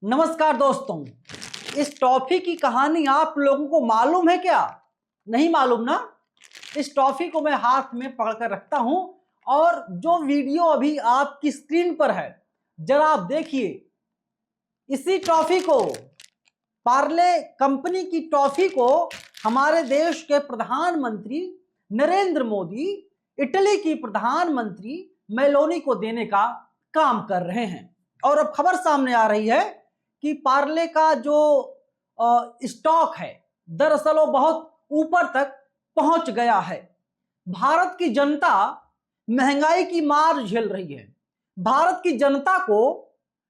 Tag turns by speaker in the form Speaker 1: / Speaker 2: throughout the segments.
Speaker 1: नमस्कार दोस्तों, इस टॉफी की कहानी आप लोगों को मालूम है क्या? नहीं मालूम ना? इस टॉफी को मैं हाथ में पकड़कर रखता हूं और जो वीडियो अभी आपकी स्क्रीन पर है जरा आप देखिए। इसी टॉफी को, पार्ले कंपनी की टॉफी को हमारे देश के प्रधानमंत्री नरेंद्र मोदी इटली की प्रधानमंत्री मेलोनी को देने का काम कर रहे हैं। और अब खबर सामने आ रही है कि पार्ले का जो स्टॉक है दरअसल वो बहुत ऊपर तक पहुंच गया है। भारत की जनता महंगाई की मार झेल रही है। भारत की जनता को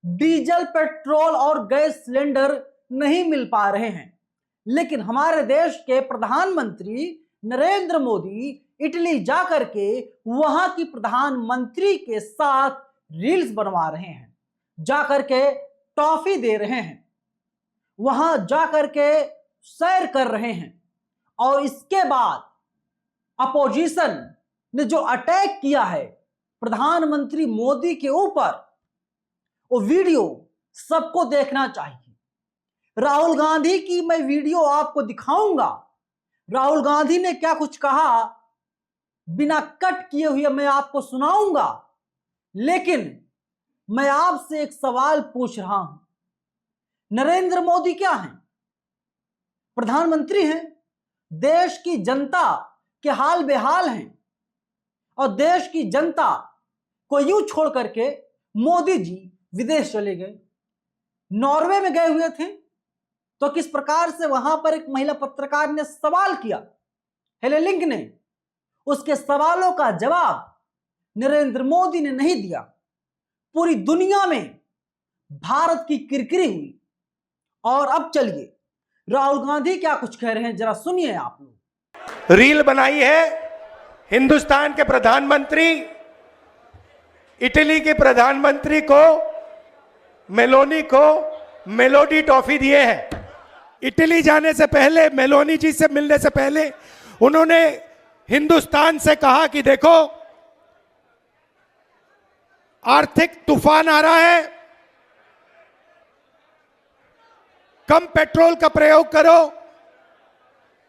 Speaker 1: डीजल, पेट्रोल और गैस सिलेंडर नहीं मिल पा रहे हैं, लेकिन हमारे देश के प्रधानमंत्री नरेंद्र मोदी इटली जाकर के वहां की प्रधानमंत्री के साथ रील्स बनवा रहे हैं, जाकर के टॉफी दे रहे हैं, वहां जाकर के सैर कर रहे हैं। और इसके बाद अपोजिशन ने जो अटैक किया है प्रधानमंत्री मोदी के ऊपर, वो वीडियो सबको देखना चाहिए। राहुल गांधी की मैं वीडियो आपको दिखाऊंगा। राहुल गांधी ने क्या कुछ कहा बिना कट किए हुए मैं आपको सुनाऊंगा, लेकिन मैं आपसे एक सवाल पूछ रहा हूं। नरेंद्र मोदी क्या हैं? प्रधानमंत्री हैं। देश की जनता के हाल बेहाल हैं और देश की जनता को यूं छोड़ करके मोदी जी विदेश चले गए। नॉर्वे में गए हुए थे तो किस प्रकार से वहां पर एक महिला पत्रकार ने सवाल किया, हेले लिंक ने, उसके सवालों का जवाब नरेंद्र मोदी ने नहीं दिया। पूरी दुनिया में भारत की किरकिरी हुई। और अब चलिए राहुल गांधी क्या कुछ कह रहे हैं जरा सुनिए आप लोग।
Speaker 2: रील बनाई है हिंदुस्तान के प्रधानमंत्री इटली के प्रधानमंत्री को, मेलोनी को मेलोडी टॉफी दिए हैं। इटली जाने से पहले, मेलोनी जी से मिलने से पहले उन्होंने हिंदुस्तान से कहा कि देखो आर्थिक तूफान आ रहा है, कम पेट्रोल का प्रयोग करो,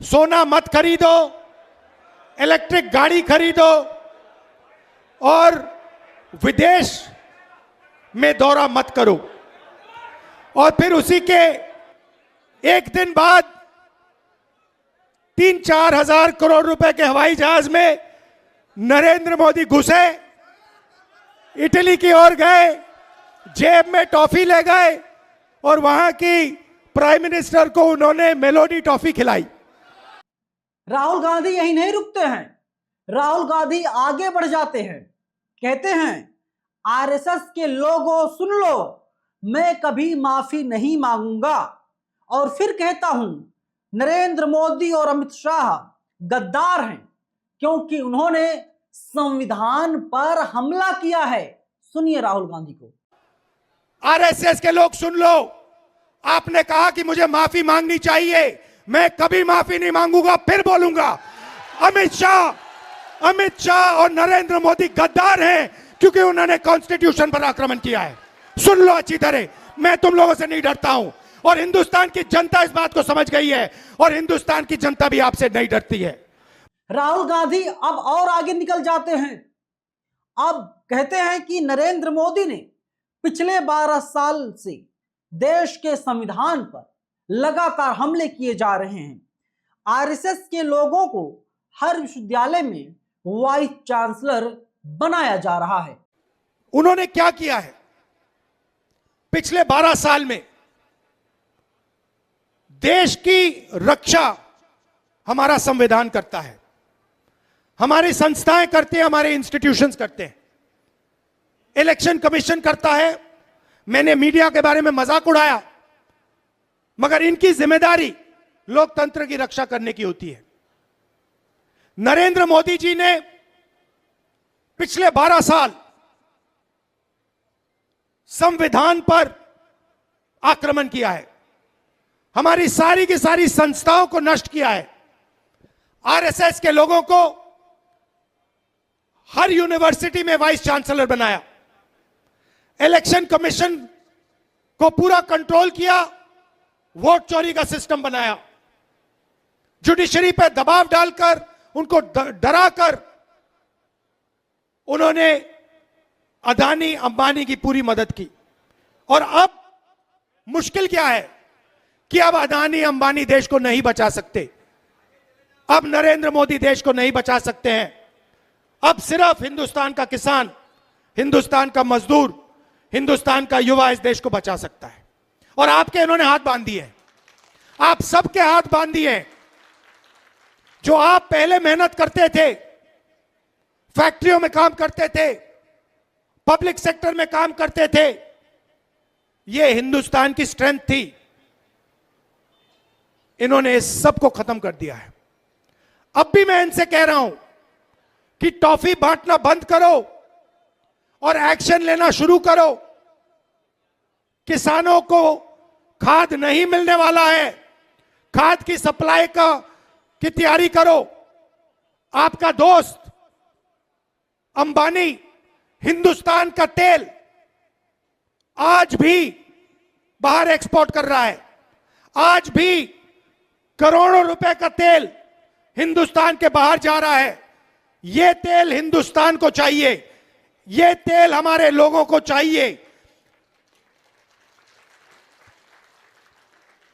Speaker 2: सोना मत खरीदो, इलेक्ट्रिक गाड़ी खरीदो और विदेश में दौरा मत करो। और फिर उसी के एक दिन बाद 3-4 हजार करोड़ रुपए के हवाई जहाज में नरेंद्र मोदी घुसे, इटली की ओर गए, जेब में टॉफी ले गए और वहां की प्राइम मिनिस्टर को उन्होंने मेलोडी टॉफी खिलाई।
Speaker 1: राहुल गांधी यही नहीं रुकते हैं, राहुल गांधी आगे बढ़ जाते हैं। कहते हैं आरएसएस के लोगों सुन लो, मैं कभी माफी नहीं मांगूंगा। और फिर कहता हूं नरेंद्र मोदी और अमित शाह गद्दार हैं क्योंकि उन्होंने संविधान पर हमला किया है। सुनिए राहुल गांधी को।
Speaker 2: आरएसएस के लोग सुन लो, आपने कहा कि मुझे माफी मांगनी चाहिए, मैं कभी माफी नहीं मांगूंगा, फिर बोलूंगा। अमित शाह और नरेंद्र मोदी गद्दार हैं क्योंकि उन्होंने कॉन्स्टिट्यूशन पर आक्रमण किया है। सुन लो अच्छी तरह, मैं तुम लोगों से नहीं डरता हूं और हिंदुस्तान की जनता इस बात को समझ गई है और हिंदुस्तान की जनता भी आपसे नहीं डरती है।
Speaker 1: राहुल गांधी अब और आगे निकल जाते हैं। अब कहते हैं कि नरेंद्र मोदी ने पिछले 12 साल से देश के संविधान पर लगातार हमले किए जा रहे हैं। आरएसएस के लोगों को हर विश्वविद्यालय में वाइस चांसलर बनाया जा रहा है।
Speaker 2: उन्होंने क्या किया है पिछले 12 साल में? देश की रक्षा हमारा संविधान करता है, हमारी संस्थाएं करते हैं, हमारे इंस्टीट्यूशंस करते हैं, इलेक्शन कमीशन करता है। मैंने मीडिया के बारे में मजाक उड़ाया, मगर इनकी जिम्मेदारी लोकतंत्र की रक्षा करने की होती है। नरेंद्र मोदी जी ने पिछले 12 साल संविधान पर आक्रमण किया है, हमारी सारी की सारी संस्थाओं को नष्ट किया है। आरएसएस के लोगों को हर यूनिवर्सिटी में वाइस चांसलर बनाया, इलेक्शन कमीशन को पूरा कंट्रोल किया, वोट चोरी का सिस्टम बनाया, जुडिशरी पे दबाव डालकर, उनको डराकर उन्होंने अदानी अंबानी की पूरी मदद की। और अब मुश्किल क्या है कि अब अदानी अंबानी देश को नहीं बचा सकते, अब नरेंद्र मोदी देश को नहीं बचा सकते हैं। अब सिर्फ हिंदुस्तान का किसान, हिंदुस्तान का मजदूर, हिंदुस्तान का युवा इस देश को बचा सकता है। और आपके इन्होंने हाथ बांध दिए हैं, आप सबके हाथ बांध दिए हैं। जो आप पहले मेहनत करते थे, फैक्ट्रियों में काम करते थे, पब्लिक सेक्टर में काम करते थे, यह हिंदुस्तान की स्ट्रेंथ थी, इन्होंने इस सब को खत्म कर दिया है। अब भी मैं इनसे कह रहा हूं कि टॉफी बांटना बंद करो और एक्शन लेना शुरू करो। किसानों को खाद नहीं मिलने वाला है, खाद की सप्लाई की तैयारी करो। आपका दोस्त अंबानी हिंदुस्तान का तेल आज भी बाहर एक्सपोर्ट कर रहा है, आज भी करोड़ों रुपए का तेल हिंदुस्तान के बाहर जा रहा है। यह तेल हिंदुस्तान को चाहिए, यह तेल हमारे लोगों को चाहिए।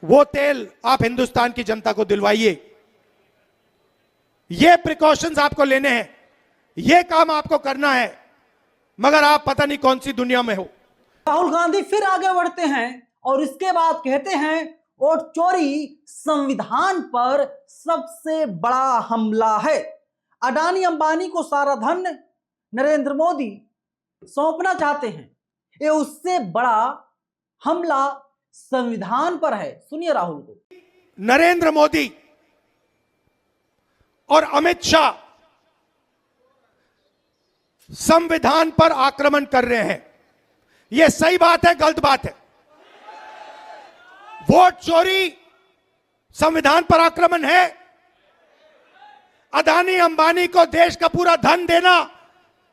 Speaker 2: वो तेल आप हिंदुस्तान की जनता को दिलवाइए। ये प्रिकॉशंस आपको लेने हैं, ये काम आपको करना है, मगर आप पता नहीं कौन सी दुनिया में हो।
Speaker 1: राहुल गांधी फिर आगे बढ़ते हैं और इसके बाद कहते हैं वोट चोरी संविधान पर सबसे बड़ा हमला है। अडानी अंबानी को सारा धन नरेंद्र मोदी सौंपना चाहते हैं, ये उससे बड़ा हमला संविधान पर है। सुनिए राहुल को।
Speaker 2: नरेंद्र मोदी और अमित शाह संविधान पर आक्रमण कर रहे हैं, यह सही बात है, गलत बात है? वोट चोरी संविधान पर आक्रमण है। अदानी अंबानी को देश का पूरा धन देना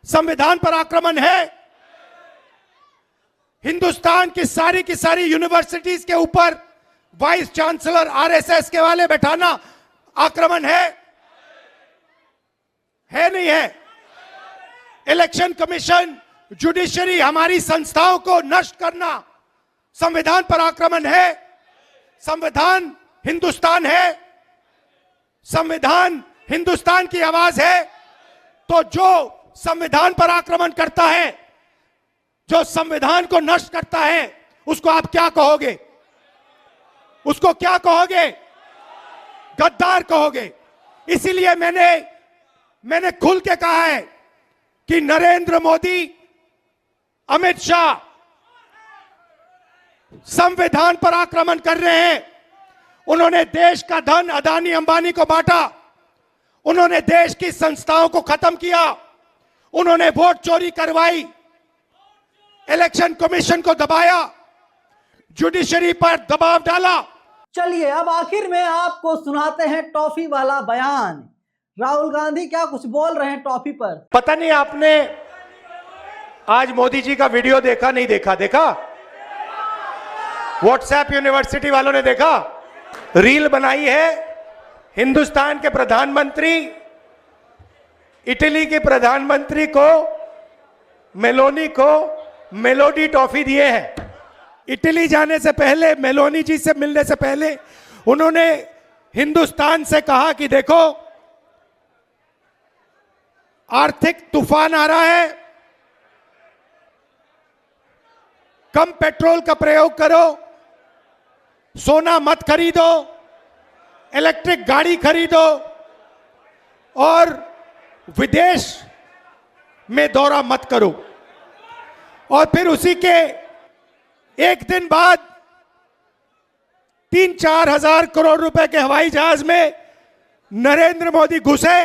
Speaker 2: संविधान पर आक्रमण है। हिंदुस्तान की सारी यूनिवर्सिटीज के ऊपर वाइस चांसलर आरएसएस के वाले बैठाना आक्रमण है नहीं है? इलेक्शन कमीशन, जुडिशरी, हमारी संस्थाओं को नष्ट करना संविधान पर आक्रमण है। संविधान हिंदुस्तान है, संविधान हिंदुस्तान की आवाज है। तो जो संविधान पर आक्रमण करता है, जो संविधान को नष्ट करता है, उसको आप क्या कहोगे? उसको क्या कहोगे? गद्दार कहोगे। इसीलिए मैंने खुल के कहा है कि नरेंद्र मोदी, अमित शाह संविधान पर आक्रमण कर रहे हैं। उन्होंने देश का धन अदानी अंबानी को बांटा, उन्होंने देश की संस्थाओं को खत्म किया, उन्होंने वोट चोरी करवाई, इलेक्शन कमीशन को दबाया, जुडिशरी पर दबाव डाला।
Speaker 1: चलिए अब आखिर में आपको सुनाते हैं टॉफी वाला बयान। राहुल गांधी क्या कुछ बोल रहे हैं टॉफी पर।
Speaker 2: पता नहीं आपने आज मोदी जी का वीडियो देखा, नहीं देखा? देखा? व्हाट्सएप यूनिवर्सिटी वालों ने देखा? रील बनाई है, हिंदुस्तान के प्रधानमंत्री इटली के प्रधानमंत्री को, मेलोनी को मेलोडी टॉफी दिए हैं। इटली जाने से पहले, मेलोनी जी से मिलने से पहले उन्होंने हिंदुस्तान से कहा कि देखो आर्थिक तूफान आ रहा है, कम पेट्रोल का प्रयोग करो, सोना मत खरीदो, इलेक्ट्रिक गाड़ी खरीदो और विदेश में दौरा मत करो। और फिर उसी के एक दिन बाद 3-4 हजार करोड़ रुपए के हवाई जहाज में नरेंद्र मोदी घुसे,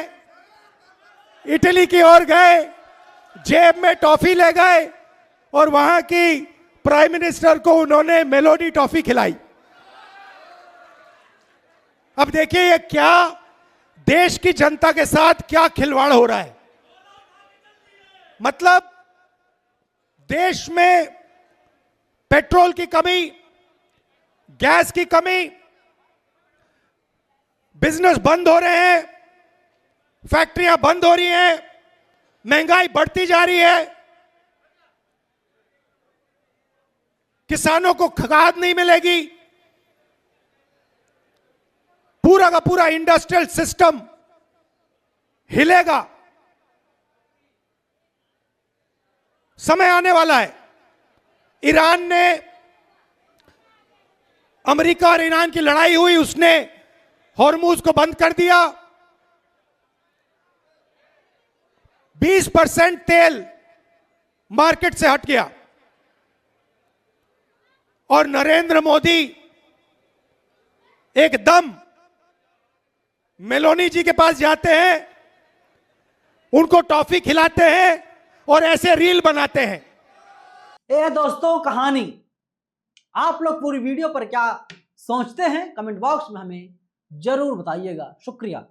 Speaker 2: इटली की ओर गए, जेब में टॉफी ले गए और वहां की प्राइम मिनिस्टर को उन्होंने मेलोडी टॉफी खिलाई। अब देखिए ये क्या देश की जनता के साथ क्या खिलवाड़ हो रहा है। मतलब देश में पेट्रोल की कमी, गैस की कमी, बिजनेस बंद हो रहे हैं, फैक्ट्रियां बंद हो रही हैं, महंगाई बढ़ती जा रही है, किसानों को खाद नहीं मिलेगी, पूरा का पूरा इंडस्ट्रियल सिस्टम हिलेगा। समय आने वाला है। ईरान ने, अमेरिका और ईरान की लड़ाई हुई, उसने हॉर्मुज को बंद कर दिया। 20% तेल मार्केट से हट गया और नरेंद्र मोदी एकदम मेलोनी जी के पास जाते हैं, उनको टॉफी खिलाते हैं और ऐसे रील बनाते हैं।
Speaker 1: ये दोस्तों कहानी। आप लोग पूरी वीडियो पर क्या सोचते हैं कमेंट बॉक्स में हमें जरूर बताइएगा। शुक्रिया।